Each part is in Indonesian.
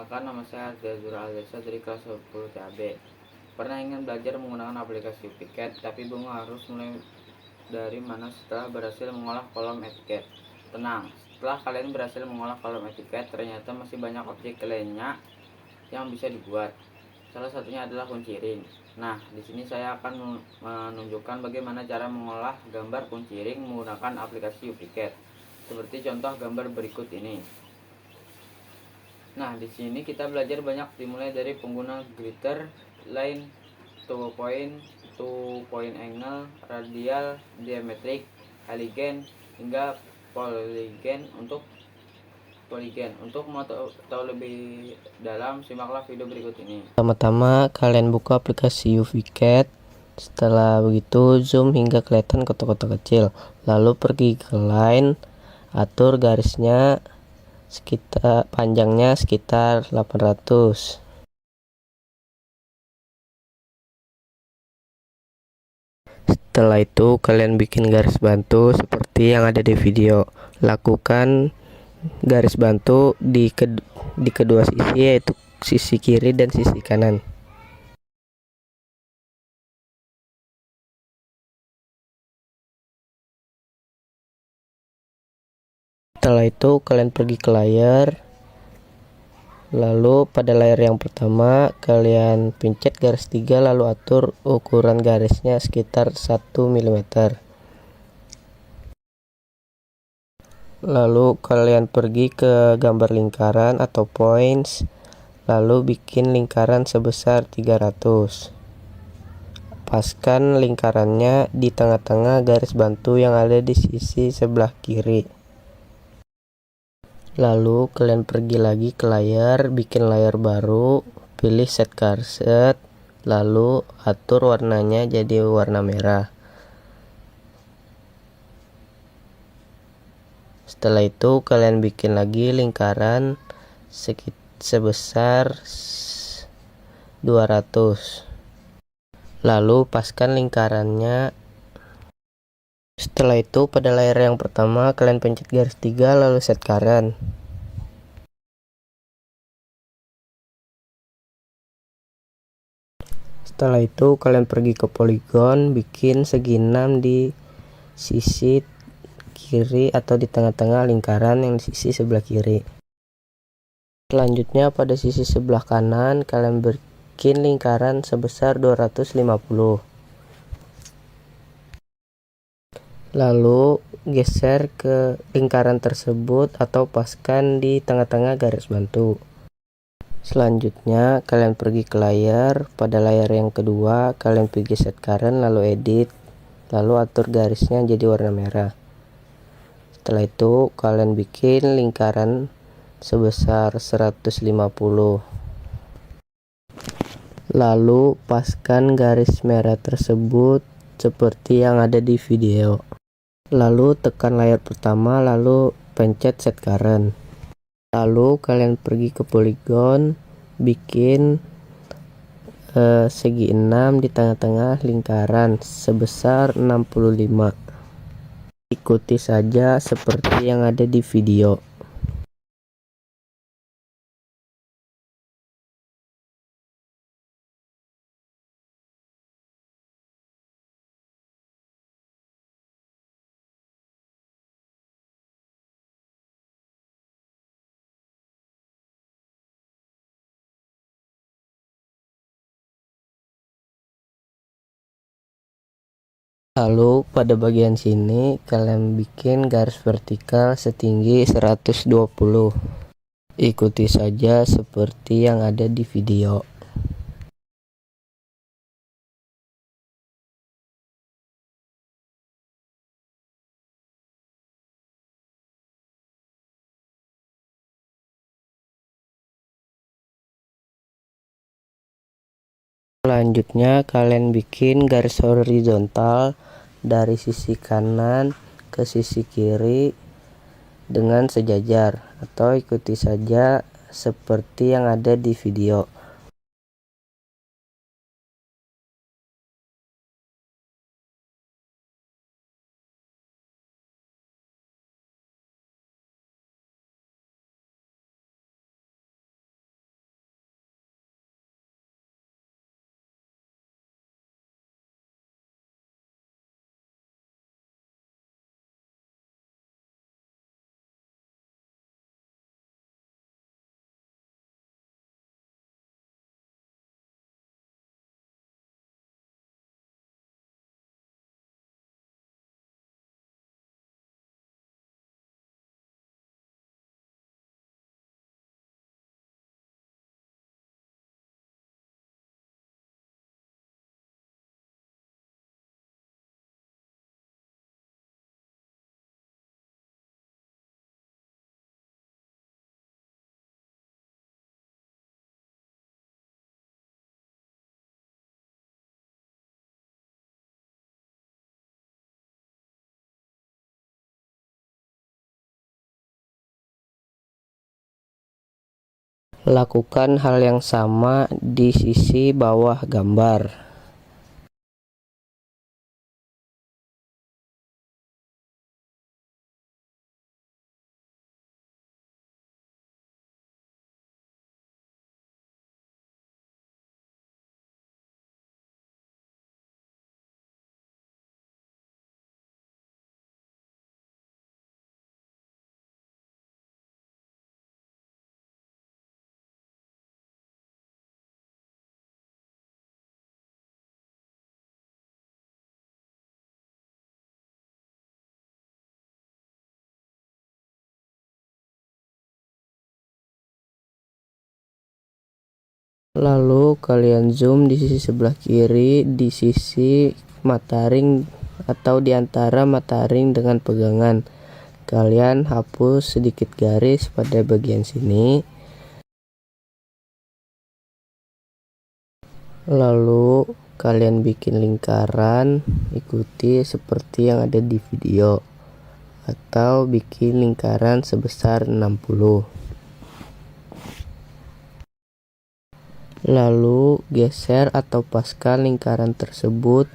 Perkenalkan, nama saya Arzazura Alesa dari kelas 10 TAB. Pernah ingin belajar menggunakan aplikasi UPiCat, tapi bingung harus mulai dari mana setelah berhasil mengolah kolom etiket. Tenang, setelah kalian berhasil mengolah kolom etiket, ternyata masih banyak objek lainnya yang bisa dibuat. Salah satunya adalah kunci ring. Nah, di sini saya akan menunjukkan bagaimana cara mengolah gambar kunci ring menggunakan aplikasi UPiCat. Seperti contoh gambar berikut ini. Nah, di sini kita belajar banyak, dimulai dari pengguna glitter, line, 2 point angle, radial, diametrik, heligen, hingga polygon. Untuk mau tahu lebih dalam, simaklah video berikut ini. Pertama-tama kalian buka aplikasi UPiCat. Setelah begitu zoom hingga kelihatan kotak-kotak kecil, lalu pergi ke line, atur garisnya panjangnya sekitar 800. Setelah itu kalian bikin garis bantu seperti yang ada di video. Lakukan garis bantu di kedua sisi, yaitu sisi kiri dan sisi kanan. Setelah itu kalian pergi ke layar, lalu pada layar yang pertama kalian pencet garis 3, lalu atur ukuran garisnya sekitar 1 mm. Lalu kalian pergi ke gambar lingkaran atau points, lalu bikin lingkaran sebesar 300. Paskan lingkarannya di tengah-tengah garis bantu yang ada di sisi sebelah kiri. Lalu kalian pergi lagi ke layar, bikin layar baru, pilih set cursor, lalu atur warnanya jadi warna merah. Setelah itu kalian bikin lagi lingkaran sebesar 200. Lalu paskan lingkarannya. Setelah itu pada layar yang pertama kalian pencet garis 3, lalu set current. Setelah itu kalian pergi ke polygon, bikin segi 6 di sisi kiri atau di tengah-tengah lingkaran yang di sisi sebelah kiri. Selanjutnya pada sisi sebelah kanan kalian bikin lingkaran sebesar 250. Lalu geser ke lingkaran tersebut atau paskan di tengah-tengah garis bantu. Selanjutnya kalian pergi ke layar, pada layar yang kedua kalian pergi set current, lalu edit, lalu atur garisnya jadi warna merah. Setelah itu kalian bikin lingkaran sebesar 150. Lalu paskan garis merah tersebut seperti yang ada di video. Lalu tekan layar pertama, lalu pencet set current. Lalu kalian pergi ke polygon, bikin segi 6 di tengah-tengah lingkaran sebesar 65. Ikuti saja seperti yang ada di video. Lalu pada bagian sini kalian bikin garis vertikal setinggi 120. Ikuti saja seperti yang ada di video. Selanjutnya kalian bikin garis horizontal dari sisi kanan ke sisi kiri dengan sejajar, atau ikuti saja seperti yang ada di video. Lakukan hal yang sama di sisi bawah gambar. Lalu kalian zoom di sisi sebelah kiri, di sisi mata ring atau di antara mata ring dengan pegangan. Kalian hapus sedikit garis pada bagian sini. Lalu kalian bikin lingkaran, ikuti seperti yang ada di video, atau bikin lingkaran sebesar 60. Lalu geser atau paskan lingkaran tersebut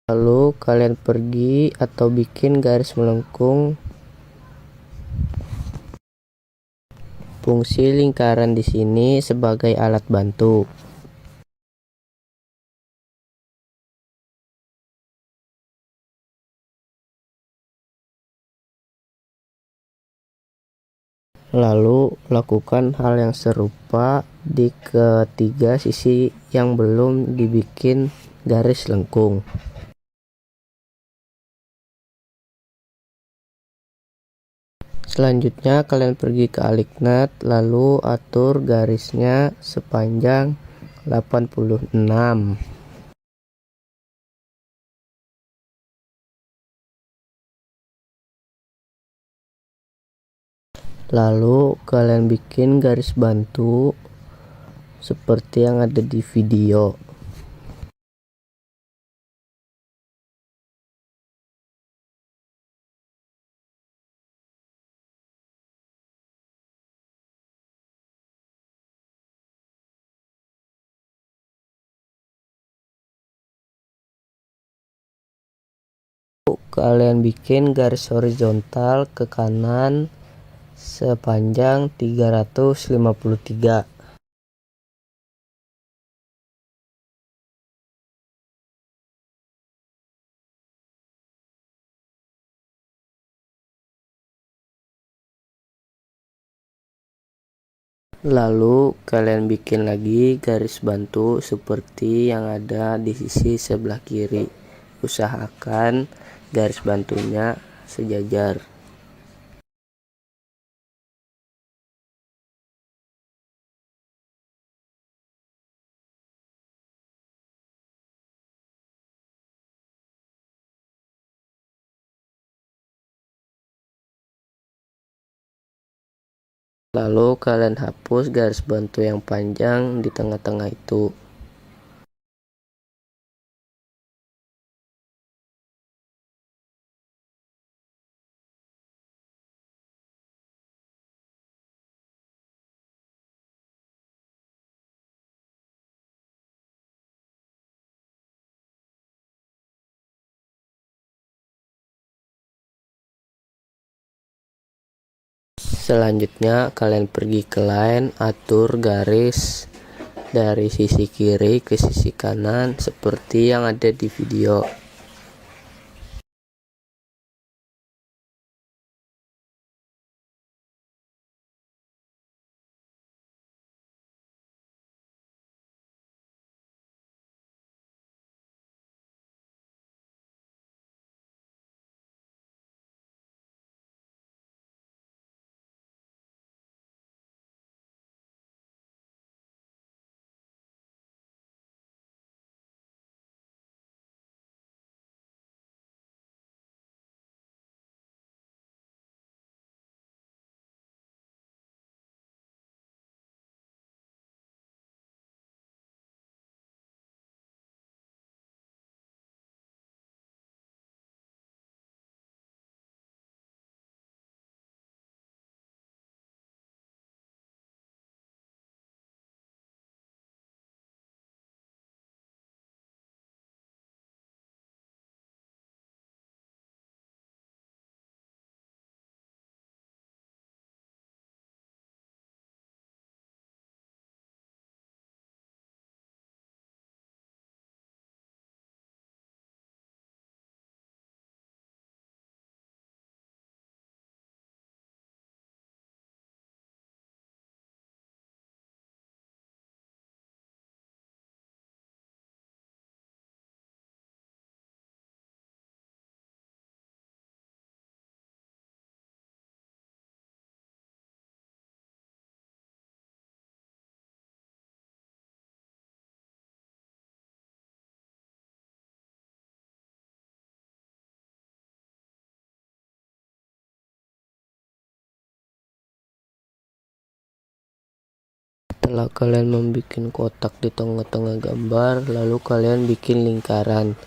lalu kalian pergi atau bikin garis melengkung. Fungsi lingkaran di sini sebagai alat bantu. Lalu lakukan hal yang serupa di ketiga sisi yang belum dibikin garis lengkung. Selanjutnya kalian pergi ke Alignet, lalu atur garisnya sepanjang 86. Lalu kalian bikin garis bantu seperti yang ada di video. Kalian bikin garis horizontal ke kanan sepanjang 353. Lalu kalian bikin lagi garis bantu seperti yang ada di sisi sebelah kiri. Usahakan garis bantunya sejajar. Lalu kalian hapus garis bantu yang panjang di tengah-tengah itu. Selanjutnya kalian pergi ke line, atur garis dari sisi kiri ke sisi kanan seperti yang ada di video. Setelah kalian membuat kotak di tengah-tengah gambar, lalu kalian bikin lingkaran.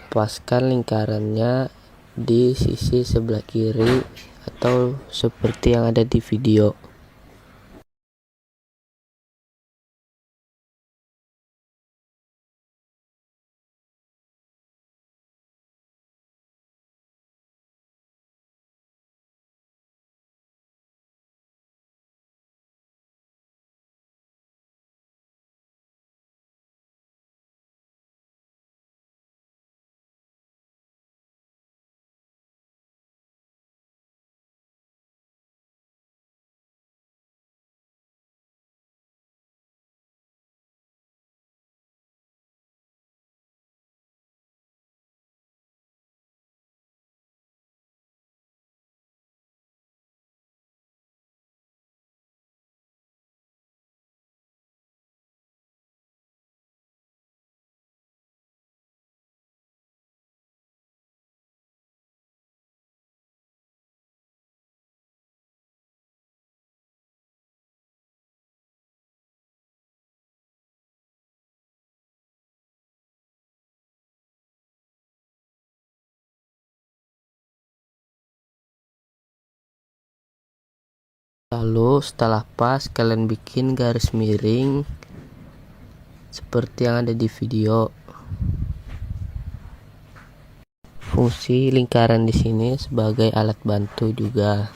Paskan lingkarannya di sisi sebelah kiri atau seperti yang ada di video. Lalu setelah pas, kalian bikin garis miring seperti yang ada di video. Fungsi lingkaran di sini sebagai alat bantu juga.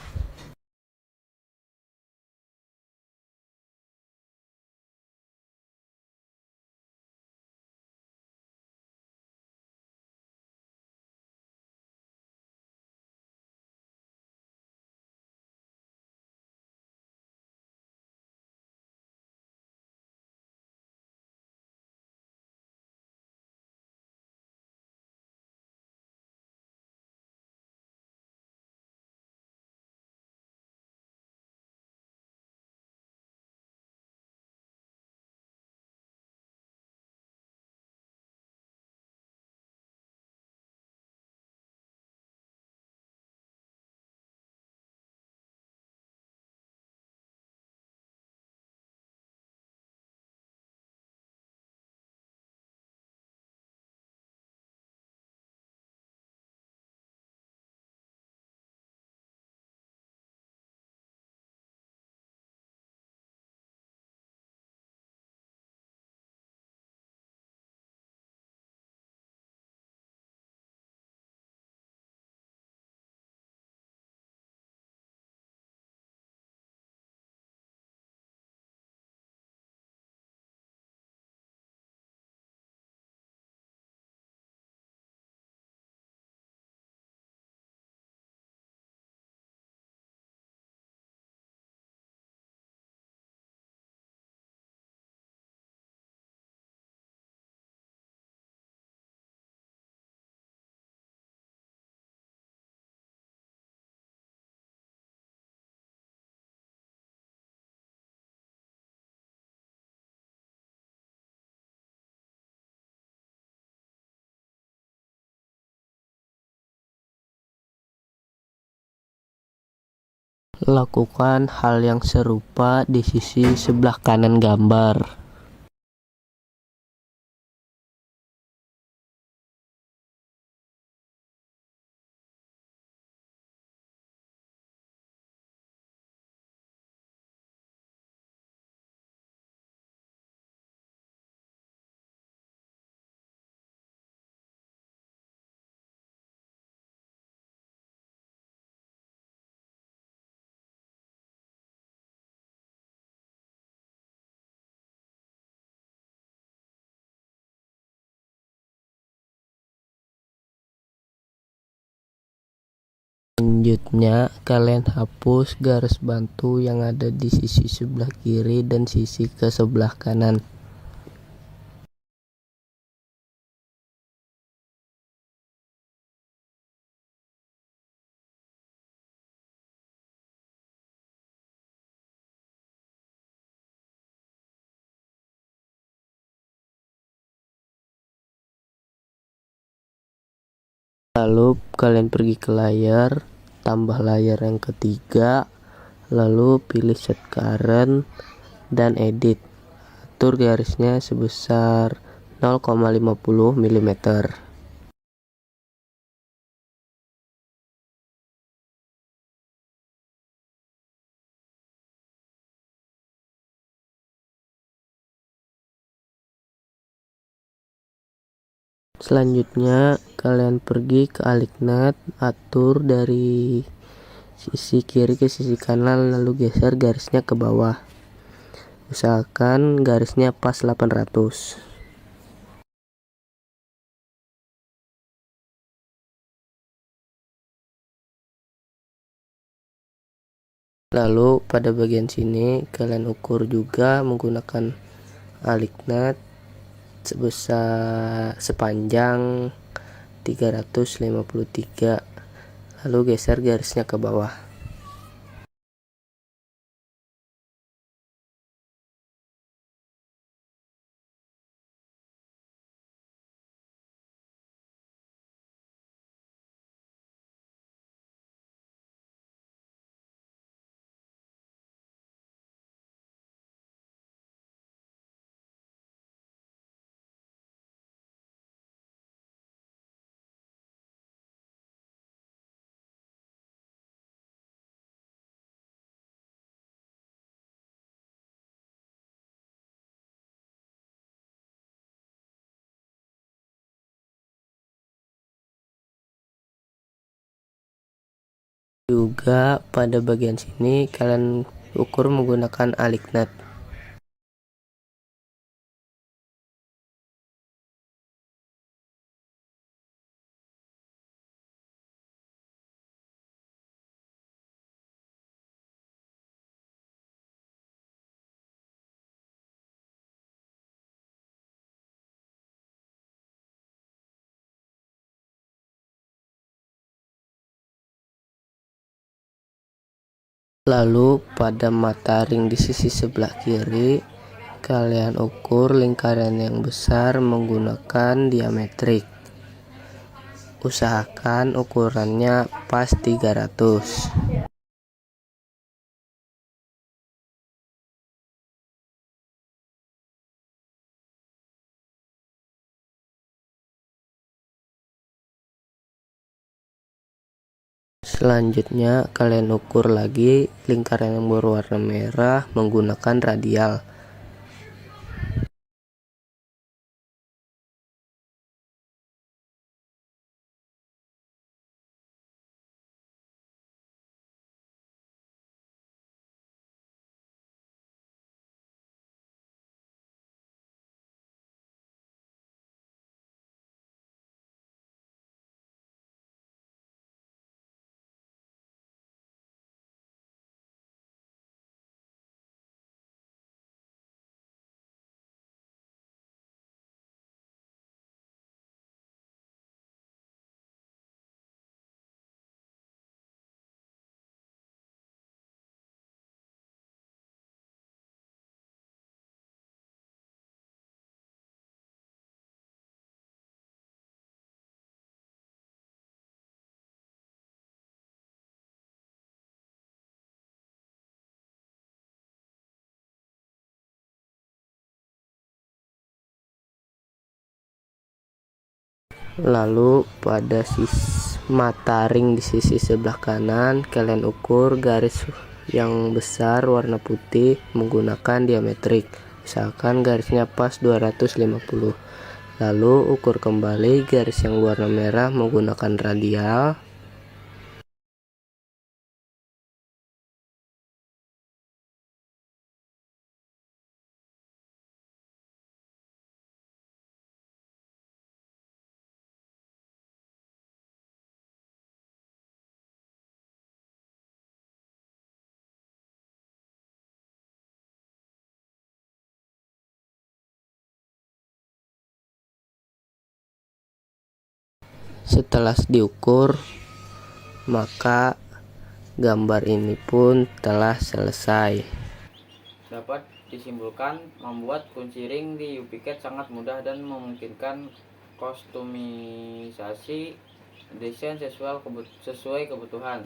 Lakukan hal yang serupa di sisi sebelah kanan gambar. Selanjutnya, kalian hapus garis bantu yang ada di sisi sebelah kiri dan sisi ke sebelah kanan. Lalu kalian pergi ke layar, tambah layar yang ketiga, lalu pilih set current, dan edit. Atur garisnya sebesar 0,50 mm. Selanjutnya kalian pergi ke Alignet, atur dari sisi kiri ke sisi kanan, lalu geser garisnya ke bawah. Usahakan garisnya pas 800. Lalu pada bagian sini kalian ukur juga menggunakan Alignet sebesar sepanjang 353, lalu geser garisnya ke bawah. Juga pada bagian sini kalian ukur menggunakan Alignet. Lalu pada mata ring di sisi sebelah kiri kalian ukur lingkaran yang besar menggunakan diametrik. Usahakan ukurannya pas 300. Selanjutnya kalian ukur lagi lingkaran yang berwarna merah menggunakan radial. Lalu pada mata ring di sisi sebelah kanan kalian ukur garis yang besar warna putih menggunakan diametrik. Usahakan garisnya pas 250. Lalu ukur kembali garis yang warna merah menggunakan radial. Setelah diukur, maka gambar ini pun telah selesai. Dapat disimpulkan, membuat kunci ring di UPCAD sangat mudah dan memungkinkan kostumisasi desain sesuai kebutuhan.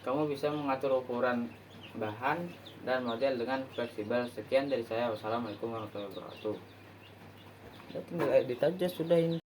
Kamu bisa mengatur ukuran bahan dan model dengan fleksibel. Sekian dari saya. Wassalamualaikum warahmatullahi wabarakatuh. Udah tinggal edit aja sudah ini.